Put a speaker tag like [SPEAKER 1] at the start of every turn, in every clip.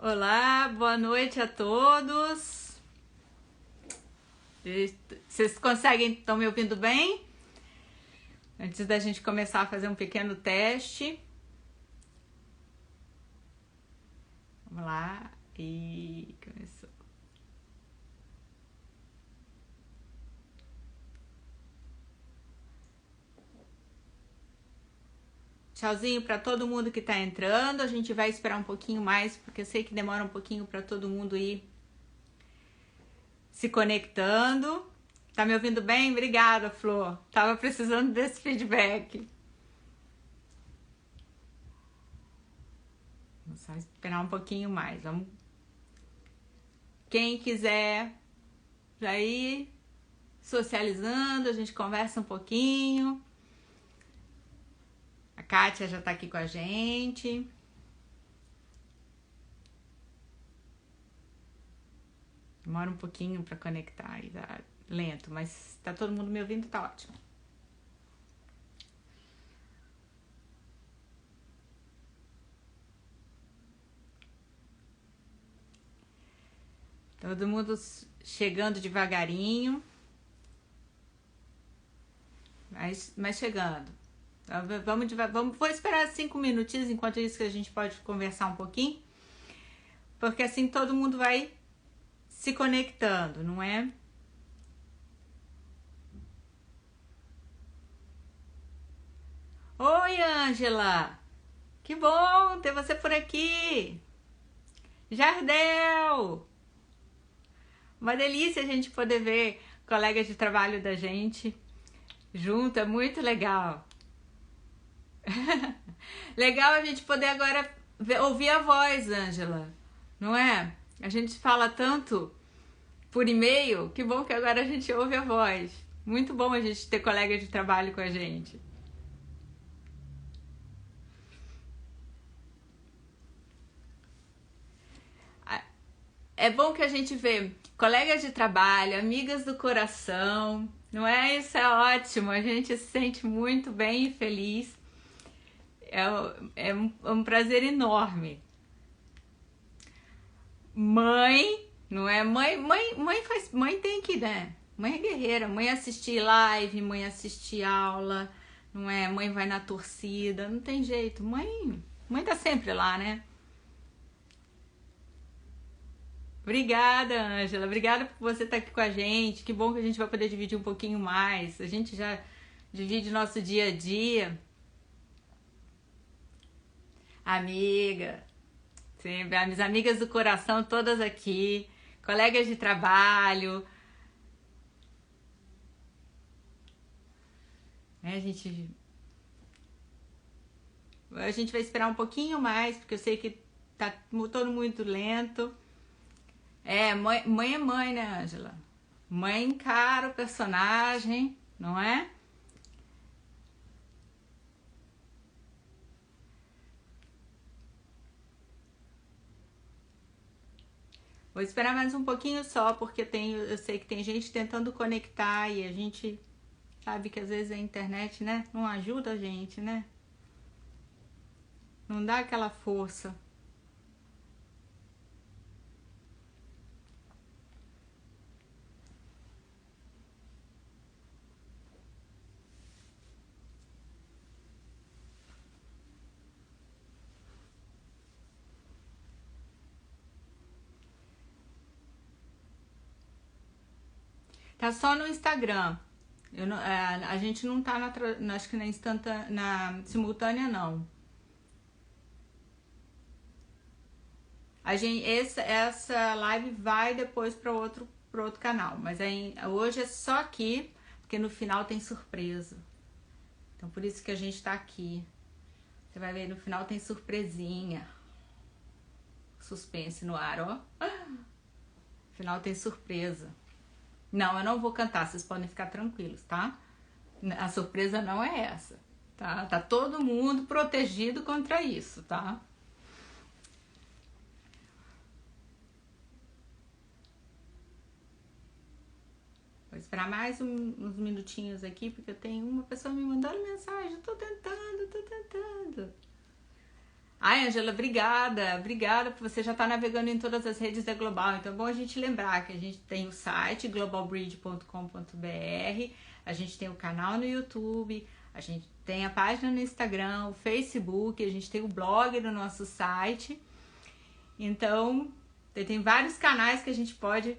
[SPEAKER 1] Olá, boa noite a todos. Vocês estão me ouvindo bem? Antes da gente começar a fazer um pequeno teste. Vamos lá. E começou. Tchauzinho para todo mundo que tá entrando. A gente vai esperar um pouquinho mais, porque eu sei que demora um pouquinho para todo mundo ir se conectando. Tá me ouvindo bem? Obrigada, Flor. Tava precisando desse feedback. Vamos só esperar um pouquinho mais. Vamos. Quem quiser já ir socializando, a gente conversa um pouquinho. A Kátia já tá aqui com a gente. Demora um pouquinho para conectar, tá lento, mas tá todo mundo me ouvindo, tá ótimo. Todo mundo chegando devagarinho, mas chegando. Vou esperar 5 minutinhos, enquanto isso que a gente pode conversar um pouquinho, porque assim todo mundo vai se conectando, não é? Oi, Ângela! Que bom ter você por aqui! Jardel! Uma delícia a gente poder ver colegas de trabalho da gente junto, é muito legal. Legal a gente poder agora ouvir a voz, Ângela, não é? A gente fala tanto por e-mail, que bom que agora a gente ouve a voz. Muito bom a gente ter colega de trabalho com a gente. É bom que a gente vê colegas de trabalho, amigas do coração, não é? Isso é ótimo, a gente se sente muito bem e feliz. É um prazer enorme. Mãe, não é? Mãe tem que, né? Mãe é guerreira, mãe assistir live, mãe assistir aula, não é? Mãe vai na torcida, não tem jeito. Mãe tá sempre lá, né? Obrigada, Ângela. Obrigada por você estar aqui com a gente. Que bom que a gente vai poder dividir um pouquinho mais. A gente já divide nosso dia a dia. Amiga, sempre, as amigas do coração todas aqui, colegas de trabalho. A gente vai esperar um pouquinho mais, porque eu sei que tá todo muito lento. Mãe é mãe, né, Ângela? Mãe encara o personagem, não é? Vou esperar mais um pouquinho só, porque eu sei que tem gente tentando conectar e a gente sabe que às vezes a internet, né, não ajuda a gente, né? Não dá aquela força. Tá só no Instagram. A gente não tá acho que na simultânea, não. Essa live vai depois para outro canal, mas hoje é só aqui, porque no final tem surpresa. Então por isso que a gente tá aqui. Você vai ver, no final tem surpresinha. Suspense no ar, ó. No final tem surpresa. Não, eu não vou cantar, vocês podem ficar tranquilos, tá? A surpresa não é essa, tá? Tá todo mundo protegido contra isso, tá? Vou esperar mais uns minutinhos aqui, porque eu tenho uma pessoa me mandando mensagem. Tô tentando. Ai, Angela, obrigada por você já estar navegando em todas as redes da Global. Então é bom a gente lembrar que a gente tem o site globalbridge.com.br, a gente tem o canal no YouTube, a gente tem a página no Instagram, o Facebook, a gente tem o blog no nosso site. Então, tem vários canais que a gente pode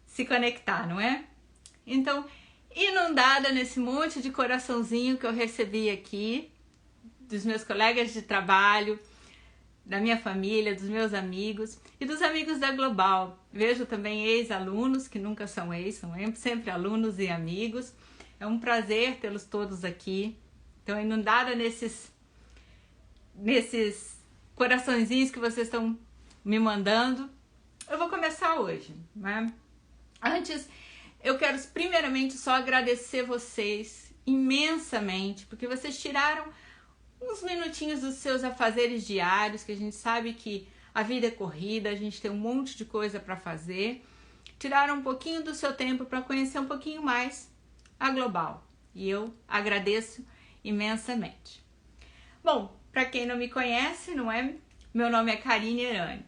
[SPEAKER 1] se conectar, não é? Então, inundada nesse monte de coraçãozinho que eu recebi aqui, dos meus colegas de trabalho, da minha família, dos meus amigos e dos amigos da Global. Vejo também ex-alunos, que nunca são ex, são sempre alunos e amigos. É um prazer tê-los todos aqui. Então, inundada nesses coraçõezinhos que vocês estão me mandando. Eu vou começar hoje, né? Antes, eu quero primeiramente só agradecer vocês imensamente, porque vocês tiraram uns minutinhos dos seus afazeres diários, que a gente sabe que a vida é corrida, a gente tem um monte de coisa para fazer. Tiraram um pouquinho do seu tempo para conhecer um pouquinho mais a Global. E eu agradeço imensamente. Bom, para quem não me conhece, não é? Meu nome é Karine Erani.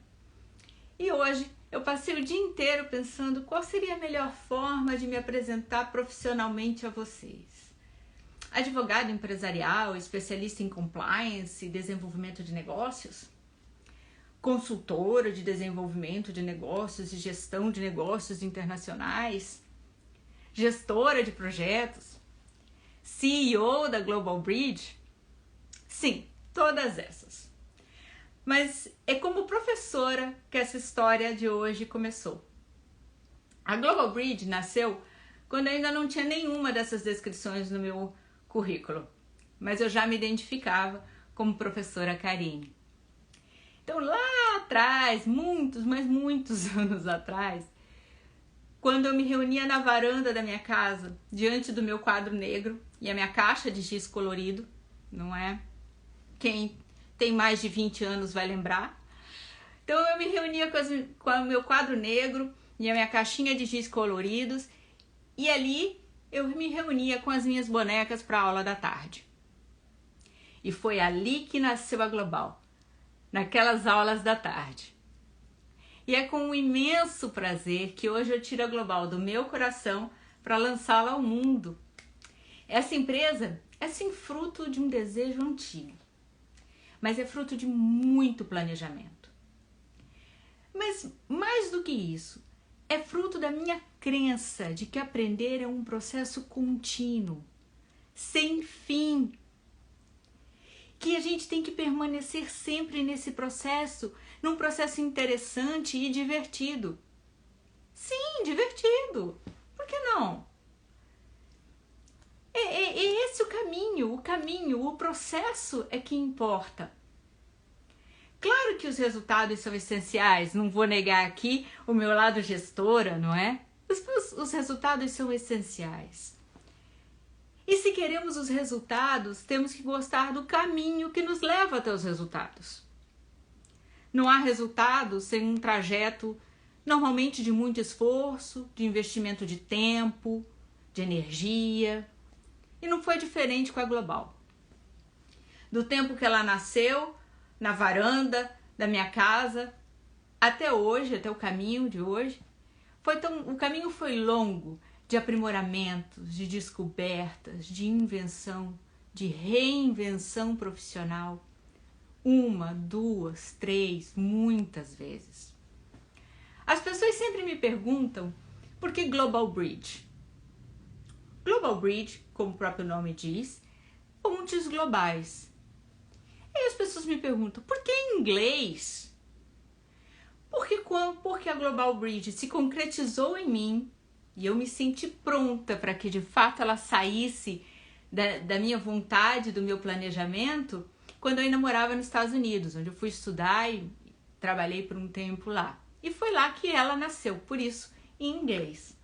[SPEAKER 1] E hoje eu passei o dia inteiro pensando qual seria a melhor forma de me apresentar profissionalmente a vocês. Advogado empresarial, especialista em compliance e desenvolvimento de negócios? Consultora de desenvolvimento de negócios e gestão de negócios internacionais? Gestora de projetos? CEO da Global Bridge? Sim, todas essas. Mas é como professora que essa história de hoje começou. A Global Bridge nasceu quando eu ainda não tinha nenhuma dessas descrições no meu currículo, mas eu já me identificava como professora Karine. Então lá atrás, muitos anos atrás, quando eu me reunia na varanda da minha casa, diante do meu quadro negro e a minha caixa de giz colorido, não é? Quem tem mais de 20 anos vai lembrar. Então eu me reunia com o meu quadro negro e a minha caixinha de giz coloridos, e ali eu me reunia com as minhas bonecas para a aula da tarde. E foi ali que nasceu a Global, naquelas aulas da tarde. E é com um imenso prazer que hoje eu tiro a Global do meu coração para lançá-la ao mundo. Essa empresa é sim fruto de um desejo antigo, mas é fruto de muito planejamento. Mas mais do que isso, é fruto da minha crença de que aprender é um processo contínuo, sem fim. Que a gente tem que permanecer sempre nesse processo, num processo interessante e divertido. Sim, divertido. Por que não? É esse o caminho, o processo é que importa. Claro que os resultados são essenciais, não vou negar aqui o meu lado gestora, não é? Os resultados são essenciais. E se queremos os resultados, temos que gostar do caminho que nos leva até os resultados. Não há resultado sem um trajeto, normalmente de muito esforço, de investimento de tempo, de energia. E não foi diferente com a Global. Do tempo que ela nasceu, na varanda da minha casa, até hoje, até o caminho de hoje, o caminho foi longo, de aprimoramentos, de descobertas, de invenção, de reinvenção profissional. 1, 2, 3, muitas vezes. As pessoas sempre me perguntam por que Global Bridge? Global Bridge, como o próprio nome diz, pontes globais. E as pessoas me perguntam, por que em inglês? Porque a Global Bridge se concretizou em mim e eu me senti pronta para que de fato ela saísse da minha vontade, do meu planejamento, quando eu ainda morava nos Estados Unidos, onde eu fui estudar e trabalhei por um tempo lá. E foi lá que ela nasceu, por isso, em inglês.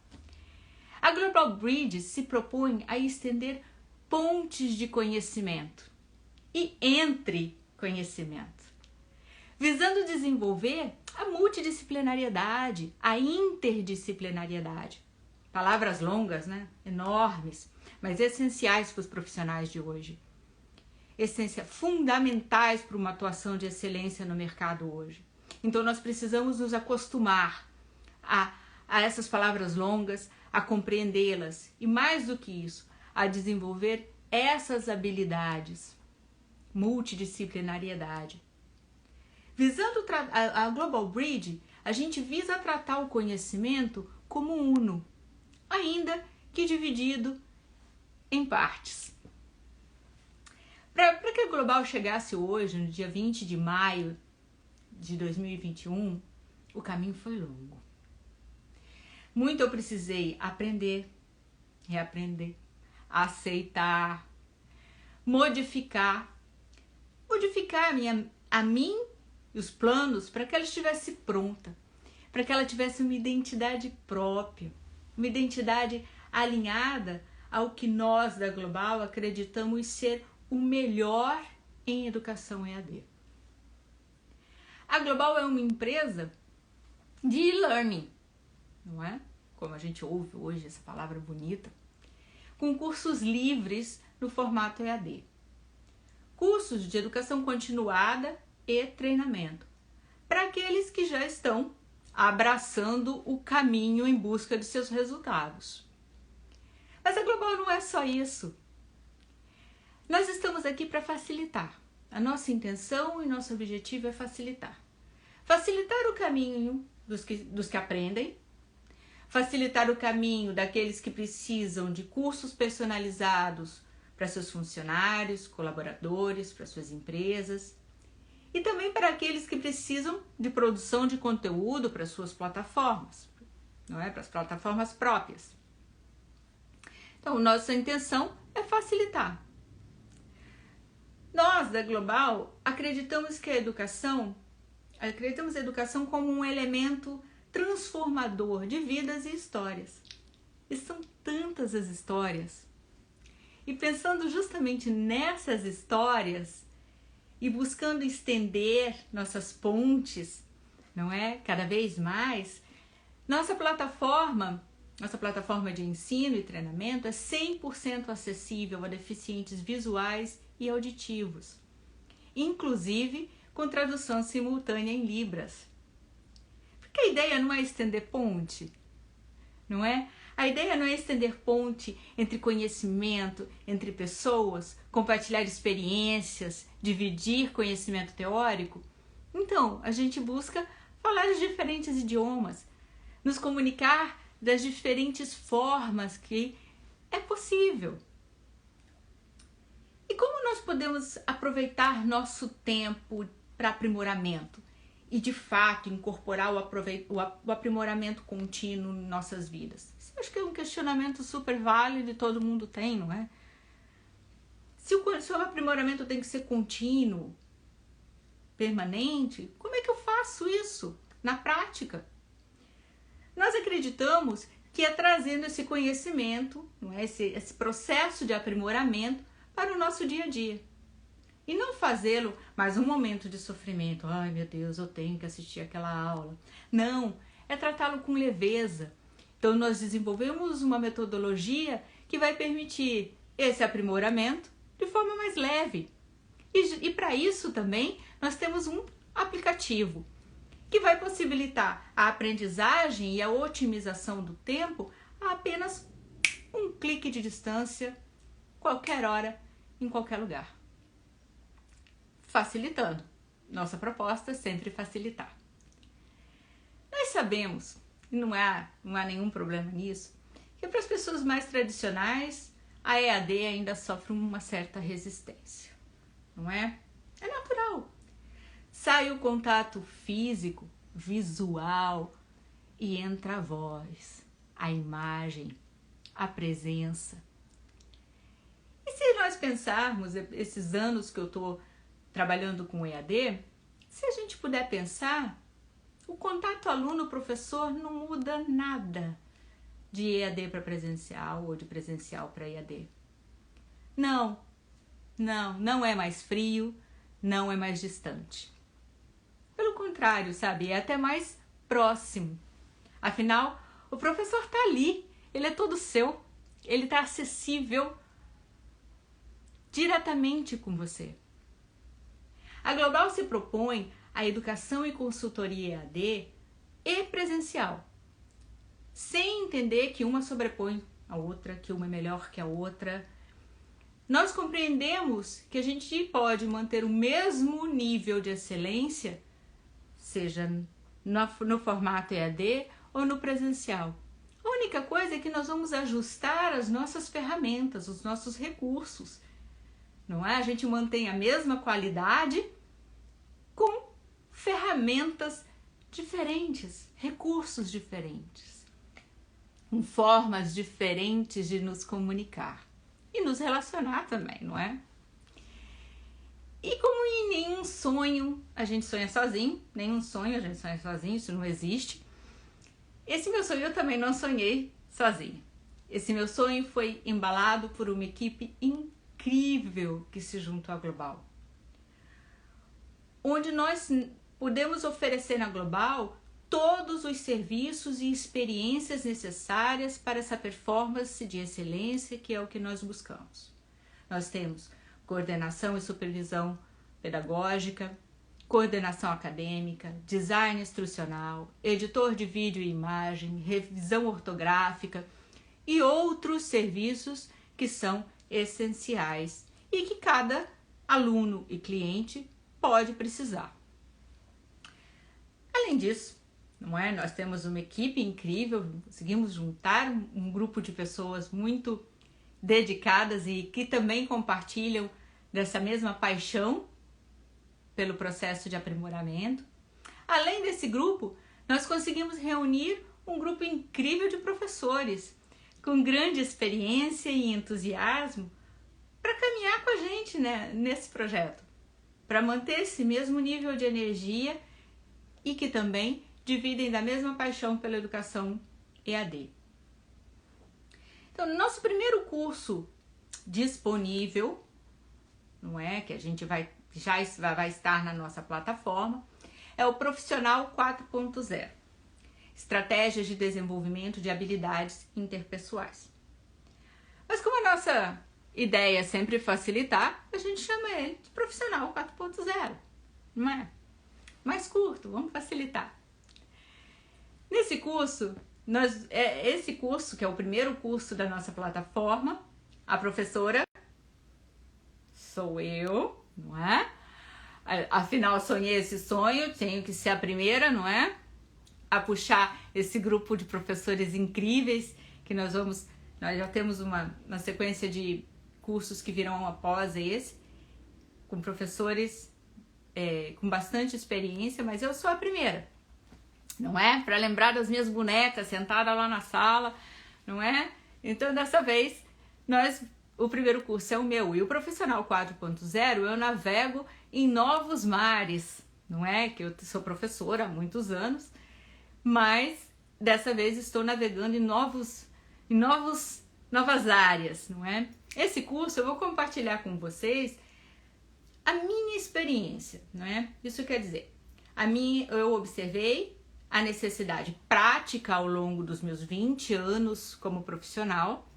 [SPEAKER 1] A Global Bridge se propõe a estender pontes de conhecimento e entre conhecimento, visando desenvolver a multidisciplinariedade, a interdisciplinariedade. Palavras longas, né? Enormes, mas essenciais para os profissionais de hoje. fundamentais para uma atuação de excelência no mercado hoje. Então nós precisamos nos acostumar a essas palavras longas, a compreendê-las e, mais do que isso, a desenvolver essas habilidades, multidisciplinariedade. Visando a Global Bridge, a gente visa tratar o conhecimento como uno, ainda que dividido em partes. Para que a Global chegasse hoje, no dia 20 de maio de 2021, o caminho foi longo. Muito eu precisei aprender, reaprender, aceitar, modificar a mim e os planos para que ela estivesse pronta, para que ela tivesse uma identidade própria, uma identidade alinhada ao que nós da Global acreditamos ser o melhor em educação EAD. A Global é uma empresa de e-learning, não é? Como a gente ouve hoje essa palavra bonita, com cursos livres no formato EAD. Cursos de educação continuada e treinamento, para aqueles que já estão abraçando o caminho em busca de seus resultados. Mas a Global não é só isso. Nós estamos aqui para facilitar. A nossa intenção e nosso objetivo é facilitar. Facilitar o caminho dos que aprendem, facilitar o caminho daqueles que precisam de cursos personalizados para seus funcionários, colaboradores, para suas empresas, e também para aqueles que precisam de produção de conteúdo para suas plataformas, não é? Para as plataformas próprias. Então, nossa intenção é facilitar. Nós, da Global, acreditamos a educação como um elemento transformador de vidas e histórias. E são tantas as histórias. E pensando justamente nessas histórias e buscando estender nossas pontes, não é? Cada vez mais, nossa plataforma de ensino e treinamento é 100% acessível a deficientes visuais e auditivos, inclusive com tradução simultânea em Libras. Porque a ideia não é estender ponte, não é? A ideia não é estender ponte entre conhecimento, entre pessoas, compartilhar experiências, dividir conhecimento teórico. Então, a gente busca falar os diferentes idiomas, nos comunicar das diferentes formas que é possível. E como nós podemos aproveitar nosso tempo para aprimoramento e, de fato, incorporar o aprimoramento contínuo em nossas vidas? Isso acho que é um questionamento super válido e todo mundo tem, não é? Se o aprimoramento tem que ser contínuo, permanente, como é que eu faço isso na prática? Nós acreditamos que é trazendo esse conhecimento, não é? Esse processo de aprimoramento para o nosso dia a dia. E não fazê-lo mais um momento de sofrimento. Ai, meu Deus, eu tenho que assistir aquela aula. Não, é tratá-lo com leveza. Então, nós desenvolvemos uma metodologia que vai permitir esse aprimoramento de forma mais leve. E para isso também, nós temos um aplicativo que vai possibilitar a aprendizagem e a otimização do tempo a apenas um clique de distância, qualquer hora, em qualquer lugar. Facilitando. Nossa proposta é sempre facilitar. Nós sabemos, e não há nenhum problema nisso, que para as pessoas mais tradicionais, a EAD ainda sofre uma certa resistência, não é? É natural. Sai o contato físico, visual e entra a voz, a imagem, a presença. E se nós pensarmos, esses anos que eu estou trabalhando com EAD, se a gente puder pensar, o contato aluno-professor não muda nada de EAD para presencial ou de presencial para EAD. Não é mais frio, não é mais distante. Pelo contrário, sabe, é até mais próximo. Afinal, o professor está ali, ele é todo seu, ele está acessível diretamente com você. A Global se propõe a educação e consultoria EAD e presencial, sem entender que uma sobrepõe a outra, que uma é melhor que a outra. Nós compreendemos que a gente pode manter o mesmo nível de excelência, seja no formato EAD ou no presencial. A única coisa é que nós vamos ajustar as nossas ferramentas, os nossos recursos. Não é? A gente mantém a mesma qualidade com ferramentas diferentes, recursos diferentes, com formas diferentes de nos comunicar e nos relacionar também, não é? E como em nenhum sonho a gente sonha sozinho, nenhum sonho a gente sonha sozinho, isso não existe. Esse meu sonho eu também não sonhei sozinho. Esse meu sonho foi embalado por uma equipe incrível que se juntou à Global, onde nós podemos oferecer na Global todos os serviços e experiências necessárias para essa performance de excelência que é o que nós buscamos. Nós temos coordenação e supervisão pedagógica, coordenação acadêmica, design instrucional, editor de vídeo e imagem, revisão ortográfica e outros serviços que são essenciais e que cada aluno e cliente pode precisar. Além disso, não é? Nós temos uma equipe incrível, conseguimos juntar um grupo de pessoas muito dedicadas e que também compartilham dessa mesma paixão pelo processo de aprimoramento. Além desse grupo, nós conseguimos reunir um grupo incrível de professores com grande experiência e entusiasmo para caminhar com a gente, né, nesse projeto, para manter esse mesmo nível de energia e que também dividem da mesma paixão pela educação EAD. Então, no nosso primeiro curso disponível, não é, que a gente vai estar na nossa plataforma, é o Profissional 4.0, Estratégias de Desenvolvimento de Habilidades Interpessoais. Mas como a nossa ideia é sempre facilitar, a gente chama ele de Profissional 4.0, não é? Mais curto, vamos facilitar. Nesse curso, esse curso, que é o primeiro curso da nossa plataforma, a professora sou eu, não é? Afinal, sonhei esse sonho, tenho que ser a primeira, não é? A puxar esse grupo de professores incríveis que nós já temos uma sequência de cursos que virão após esse, com professores com bastante experiência, mas eu sou a primeira, não é? Para lembrar das minhas bonecas sentada lá na sala, não é? Então, dessa vez, o primeiro curso é o meu e o Profissional 4.0 eu navego em novos mares, não é? Que eu sou professora há muitos anos, mas dessa vez estou navegando em novas áreas, não é? Esse curso eu vou compartilhar com vocês a minha experiência, não é? Isso quer dizer, eu observei a necessidade prática ao longo dos meus 20 anos como profissional.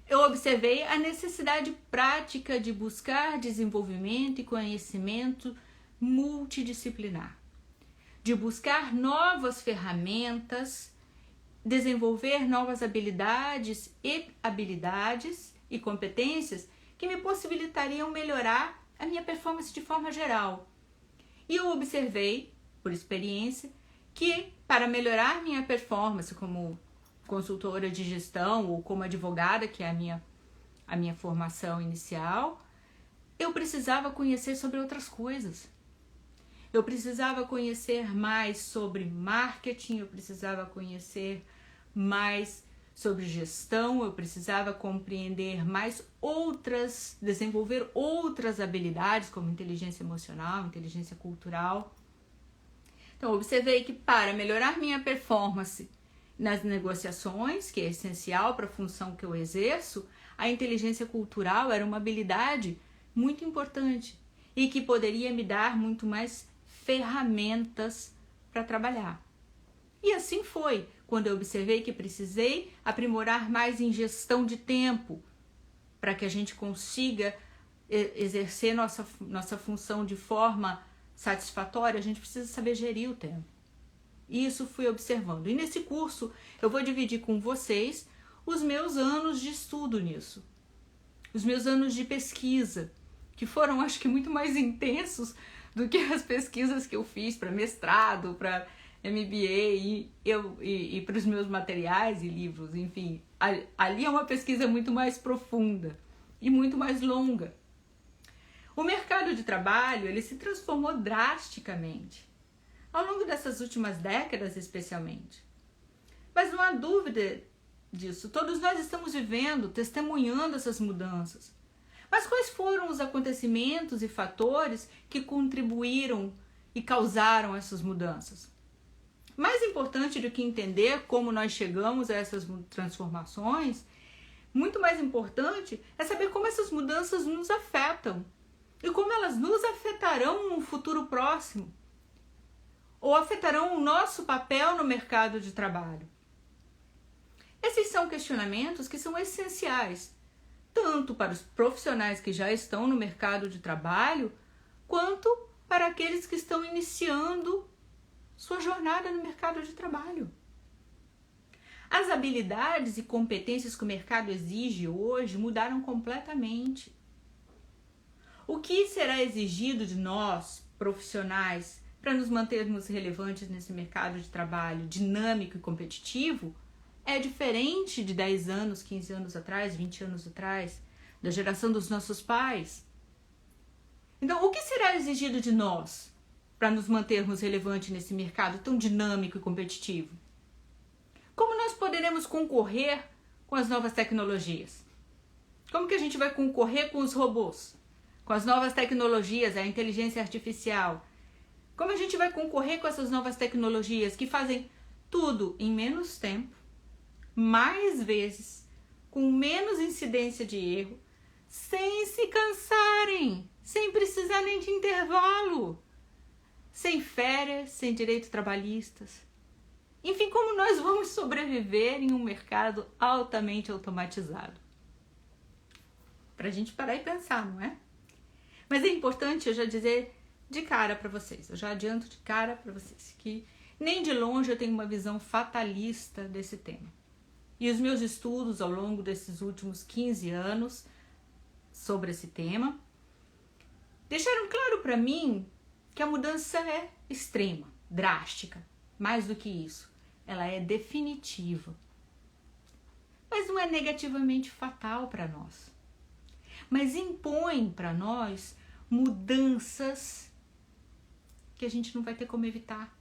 [SPEAKER 1] Eu observei a necessidade prática de buscar desenvolvimento e conhecimento multidisciplinar, de buscar novas ferramentas, desenvolver novas habilidades e competências que me possibilitariam melhorar a minha performance de forma geral. E eu observei, por experiência, que para melhorar minha performance como consultora de gestão ou como advogada, que é a minha formação inicial, eu precisava conhecer sobre outras coisas. Eu precisava conhecer mais sobre marketing, eu precisava conhecer mais sobre gestão, eu precisava compreender mais desenvolver outras habilidades como inteligência emocional, inteligência cultural. Então, eu observei que para melhorar minha performance nas negociações, que é essencial para a função que eu exerço, a inteligência cultural era uma habilidade muito importante e que poderia me dar muito mais ferramentas para trabalhar. E assim foi, quando eu observei que precisei aprimorar mais em gestão de tempo, para que a gente consiga exercer nossa função de forma satisfatória, a gente precisa saber gerir o tempo. Isso fui observando. E nesse curso eu vou dividir com vocês os meus anos de estudo nisso. Os meus anos de pesquisa, que foram, acho que, muito mais intensos do que as pesquisas que eu fiz para mestrado, para MBA e para os meus materiais e livros, enfim. Ali é uma pesquisa muito mais profunda e muito mais longa. O mercado de trabalho, ele se transformou drasticamente, ao longo dessas últimas décadas especialmente. Mas não há dúvida disso, todos nós estamos vivendo, testemunhando essas mudanças. Mas quais foram os acontecimentos e fatores que contribuíram e causaram essas mudanças? Mais importante do que entender como nós chegamos a essas transformações, muito mais importante é saber como essas mudanças nos afetam e como elas nos afetarão no futuro próximo ou afetarão o nosso papel no mercado de trabalho. Esses são questionamentos que são essenciais, tanto para os profissionais que já estão no mercado de trabalho, quanto para aqueles que estão iniciando sua jornada no mercado de trabalho. As habilidades e competências que o mercado exige hoje mudaram completamente. O que será exigido de nós, profissionais, para nos mantermos relevantes nesse mercado de trabalho dinâmico e competitivo, é diferente de 10 anos, 15 anos atrás, 20 anos atrás, da geração dos nossos pais. Então, o que será exigido de nós para nos mantermos relevantes nesse mercado tão dinâmico e competitivo? Como nós poderemos concorrer com as novas tecnologias? Como que a gente vai concorrer com os robôs? Com as novas tecnologias, a inteligência artificial? Como a gente vai concorrer com essas novas tecnologias que fazem tudo em menos tempo, mais vezes, com menos incidência de erro, sem se cansarem, sem precisar nem de intervalo, sem férias, sem direitos trabalhistas? Enfim, como nós vamos sobreviver em um mercado altamente automatizado? Para a gente parar e pensar, não é? Mas é importante eu já dizer de cara para vocês, eu já adianto de cara para vocês, que nem de longe eu tenho uma visão fatalista desse tema. E os meus estudos ao longo desses últimos 15 anos sobre esse tema deixaram claro para mim que a mudança é extrema, drástica. Mais do que isso, ela é definitiva. Mas não é negativamente fatal para nós. Mas impõe para nós mudanças que a gente não vai ter como evitar.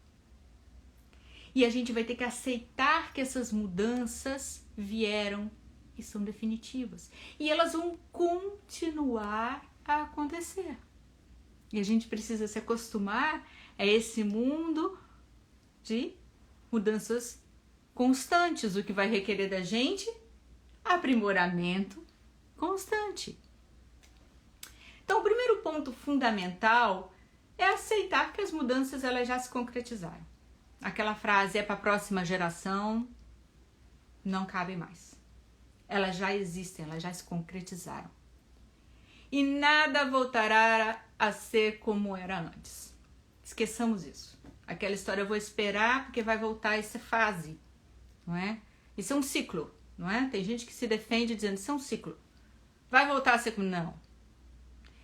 [SPEAKER 1] E a gente vai ter que aceitar que essas mudanças vieram e são definitivas. E elas vão continuar a acontecer. E a gente precisa se acostumar a esse mundo de mudanças constantes, o que vai requerer da gente aprimoramento constante. Então, o primeiro ponto fundamental é aceitar que as mudanças elas já se concretizaram. Aquela frase é para a próxima geração, não cabe mais. Elas já existem, elas já se concretizaram. E nada voltará a ser como era antes. Esqueçamos isso. Aquela história, eu vou esperar porque vai voltar essa fase, não é? Isso é um ciclo, não é? Tem gente que se defende dizendo, isso é um ciclo. Vai voltar a ser como? Não.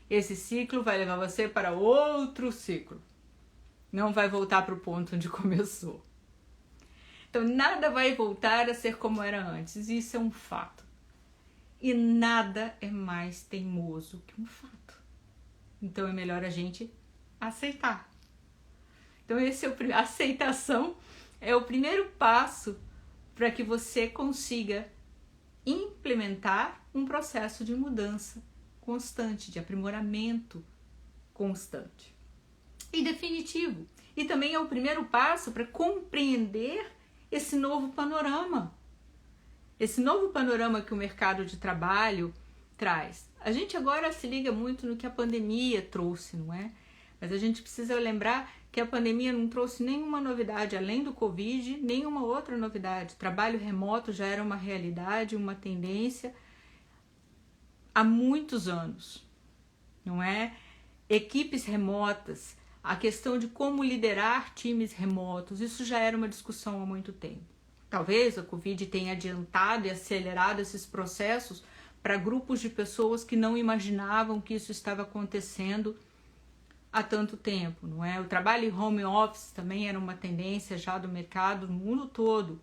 [SPEAKER 1] Esse ciclo vai levar você para outro ciclo. Não vai voltar para o ponto onde começou. Então, nada vai voltar a ser como era antes. Isso é um fato. E nada é mais teimoso que um fato. Então, é melhor a gente aceitar. Então, a aceitação é o primeiro passo para que você consiga implementar um processo de mudança constante, de aprimoramento constante. E definitivo. E também é o primeiro passo para compreender esse novo panorama. Esse novo panorama que o mercado de trabalho traz. A gente agora se liga muito no que a pandemia trouxe, não é? Mas a gente precisa lembrar que a pandemia não trouxe nenhuma novidade além do Covid, nenhuma outra novidade. Trabalho remoto já era uma realidade, uma tendência há muitos anos. não é? Equipes remotas, a questão de como liderar times remotos, isso já era uma discussão há muito tempo. Talvez a Covid tenha adiantado e acelerado esses processos para grupos de pessoas que não imaginavam que isso estava acontecendo há tanto tempo, não é? O trabalho em home office também era uma tendência já do mercado no mundo todo.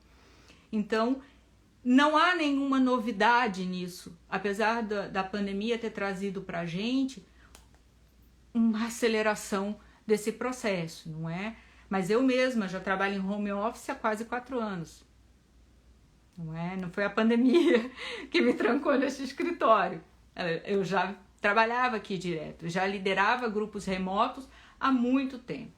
[SPEAKER 1] Então, não há nenhuma novidade nisso, apesar da pandemia ter trazido para a gente uma aceleração desse processo, não é? Mas eu mesma já trabalho em home office há quase 4 anos. Não é? Não foi a pandemia que me trancou nesse escritório. Eu já trabalhava aqui direto, já liderava grupos remotos há muito tempo.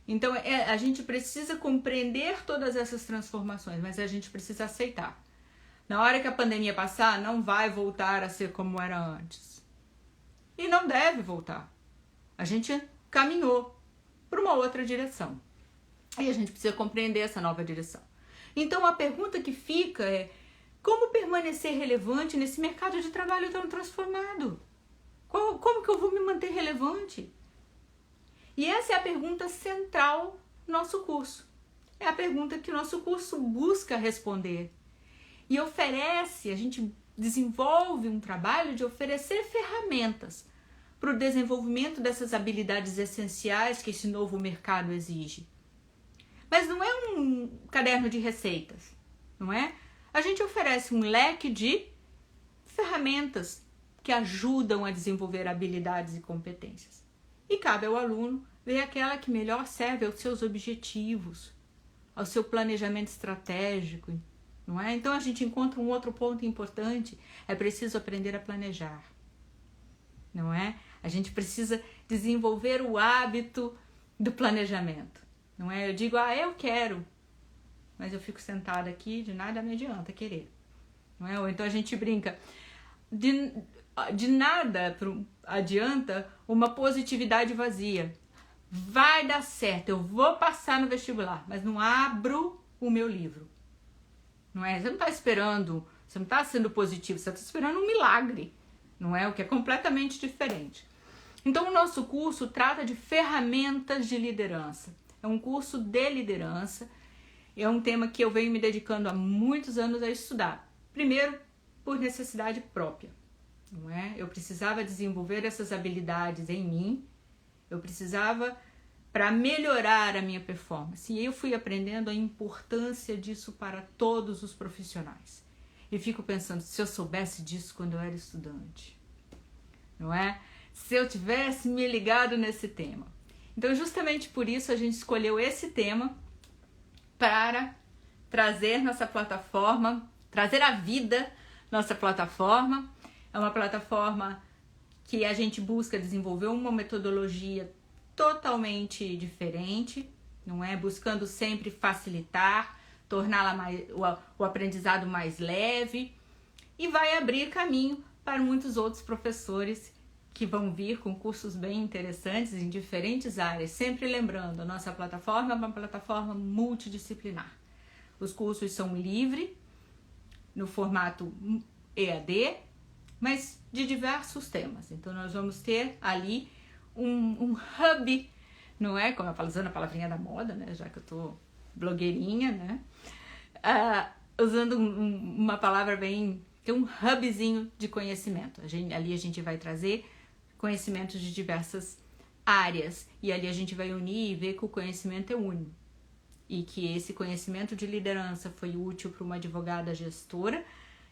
[SPEAKER 1] Então, a gente precisa compreender todas essas transformações, mas a gente precisa aceitar. Na hora que a pandemia passar, não vai voltar a ser como era antes. E não deve voltar. A gente caminhou para uma outra direção. E a gente precisa compreender essa nova direção. Então a pergunta que fica é: como permanecer relevante nesse mercado de trabalho tão transformado? Como que eu vou me manter relevante? E essa é a pergunta central do nosso curso. É a pergunta que o nosso curso busca responder. E oferece, a gente desenvolve um trabalho de oferecer ferramentas para o desenvolvimento dessas habilidades essenciais que esse novo mercado exige. Mas não é um caderno de receitas, não é? A gente oferece um leque de ferramentas que ajudam a desenvolver habilidades e competências. E cabe ao aluno ver aquela que melhor serve aos seus objetivos, ao seu planejamento estratégico, não é? Então a gente encontra um outro ponto importante, é preciso aprender a planejar, não é? A gente precisa desenvolver o hábito do planejamento. Não é? Eu digo, eu quero, mas eu fico sentada aqui, de nada me adianta querer. Não é? Ou então a gente brinca, de nada adianta uma positividade vazia. Vai dar certo, eu vou passar no vestibular, mas não abro o meu livro. Não é? Você não está esperando, você não está sendo positivo, você está esperando um milagre. Não é? O que é completamente diferente. Então o nosso curso trata de ferramentas de liderança. É um curso de liderança, é um tema que eu venho me dedicando há muitos anos a estudar. Primeiro, por necessidade própria, não é? Eu precisava desenvolver essas habilidades em mim, eu precisava para melhorar a minha performance. E eu fui aprendendo a importância disso para todos os profissionais. E fico pensando, se eu soubesse disso quando eu era estudante, não é? Se eu tivesse me ligado nesse tema. Então, justamente por isso, a gente escolheu esse tema para trazer nossa plataforma, trazer à vida nossa plataforma. É uma plataforma que a gente busca desenvolver uma metodologia totalmente diferente, não é? Buscando sempre facilitar, torná-la o aprendizado mais leve e vai abrir caminho para muitos outros professores que vão vir com cursos bem interessantes em diferentes áreas. Sempre lembrando, a nossa plataforma é uma plataforma multidisciplinar. Os cursos são livres, no formato EAD, mas de diversos temas. Então, nós vamos ter ali um hub, não é? Como eu falo, usando a palavrinha da moda, né? Já que eu tô blogueirinha, né? Usando uma palavra bem... Tem um hubzinho de conhecimento. Ali a gente vai trazer conhecimentos de diversas áreas. E ali a gente vai unir e ver que o conhecimento é único. E que esse conhecimento de liderança foi útil para uma advogada gestora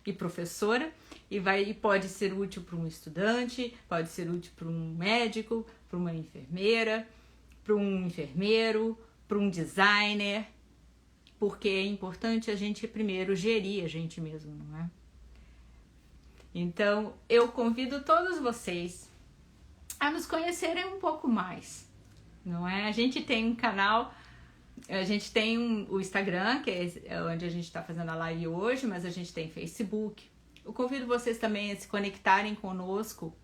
[SPEAKER 1] e professora, e pode ser útil para um estudante, pode ser útil para um médico, para uma enfermeira, para um enfermeiro, para um designer, porque é importante a gente primeiro gerir a gente mesmo, não é? Então, eu convido todos vocês a nos conhecerem um pouco mais, não é? A gente tem um canal, a gente tem o Instagram, que é onde a gente está fazendo a live hoje, mas a gente tem Facebook. Eu convido vocês também a se conectarem conosco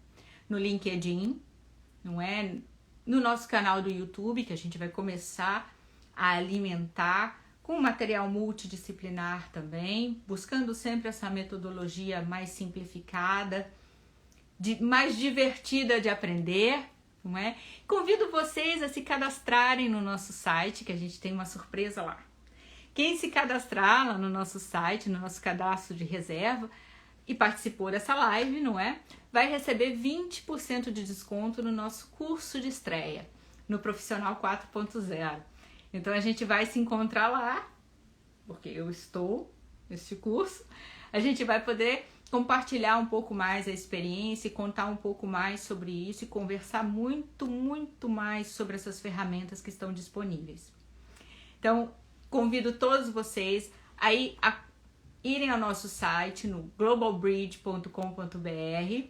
[SPEAKER 1] no LinkedIn, não é? No nosso canal do YouTube, que a gente vai começar a alimentar com material multidisciplinar também, buscando sempre essa metodologia mais simplificada mais divertida de aprender, não é? Convido vocês a se cadastrarem no nosso site, que a gente tem uma surpresa lá. Quem se cadastrar lá no nosso site, no nosso cadastro de reserva, e participou dessa live, não é? Vai receber 20% de desconto no nosso curso de estreia, no Profissional 4.0. Então a gente vai se encontrar lá, porque eu estou nesse curso, a gente vai poder compartilhar um pouco mais a experiência e contar um pouco mais sobre isso e conversar muito, muito mais sobre essas ferramentas que estão disponíveis. Então, convido todos vocês a irem ao nosso site no globalbridge.com.br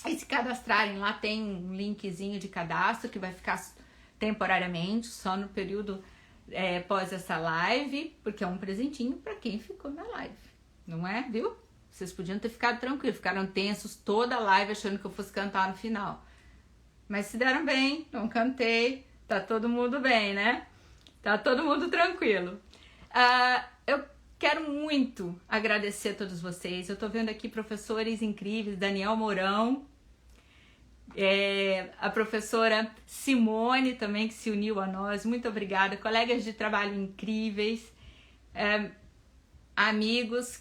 [SPEAKER 1] e se cadastrarem. Lá tem um linkzinho de cadastro que vai ficar temporariamente, só no período pós essa live, porque é um presentinho para quem ficou na live, não é? Viu? Vocês podiam ter ficado tranquilos, ficaram tensos toda a live achando que eu fosse cantar no final. Mas se deram bem, não cantei, tá todo mundo bem, né? Tá todo mundo tranquilo. Eu quero muito agradecer a todos vocês. Eu tô vendo aqui professores incríveis, Daniel Mourão, a professora Simone também, que se uniu a nós. Muito obrigada. Colegas de trabalho incríveis, amigos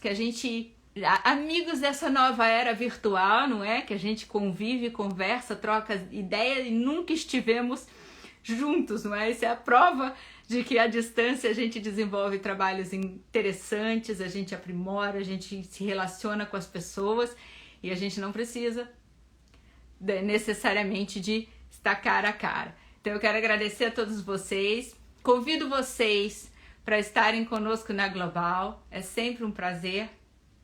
[SPEAKER 1] amigos dessa nova era virtual, não é? Que a gente convive, conversa, troca ideias e nunca estivemos juntos, não é? Isso é a prova de que à distância a gente desenvolve trabalhos interessantes, a gente aprimora, a gente se relaciona com as pessoas e a gente não precisa necessariamente de estar cara a cara. Então eu quero agradecer a todos vocês, convido vocês para estarem conosco na Global, é sempre um prazer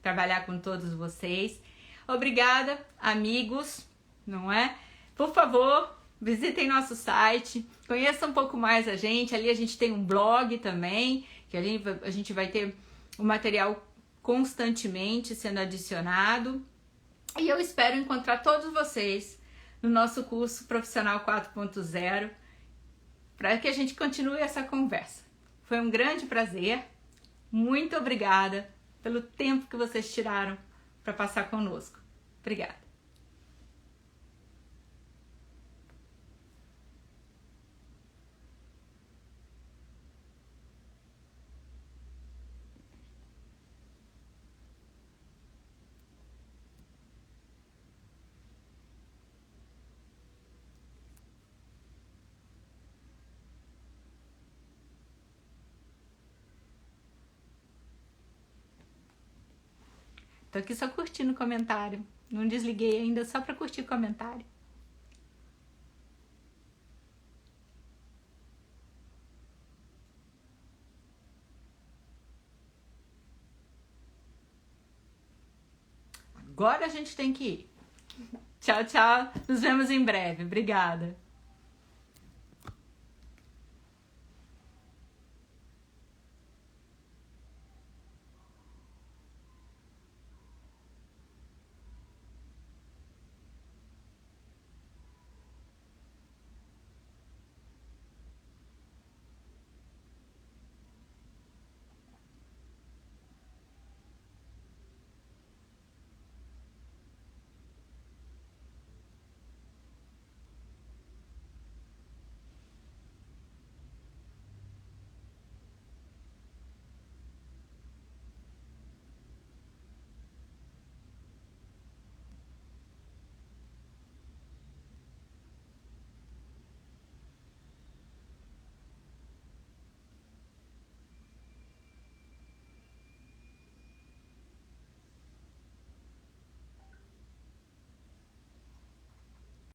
[SPEAKER 1] trabalhar com todos vocês. Obrigada, amigos, não é? Por favor, visitem nosso site, conheçam um pouco mais a gente. Ali a gente tem um blog também, que a gente vai ter o material constantemente sendo adicionado. E eu espero encontrar todos vocês no nosso curso Profissional 4.0 para que a gente continue essa conversa. Foi um grande prazer. Muito obrigada pelo tempo que vocês tiraram para passar conosco. Obrigada. Tô aqui só curtindo o comentário. Não desliguei ainda, só para curtir o comentário. Agora a gente tem que ir. Tchau, tchau. Nos vemos em breve. Obrigada.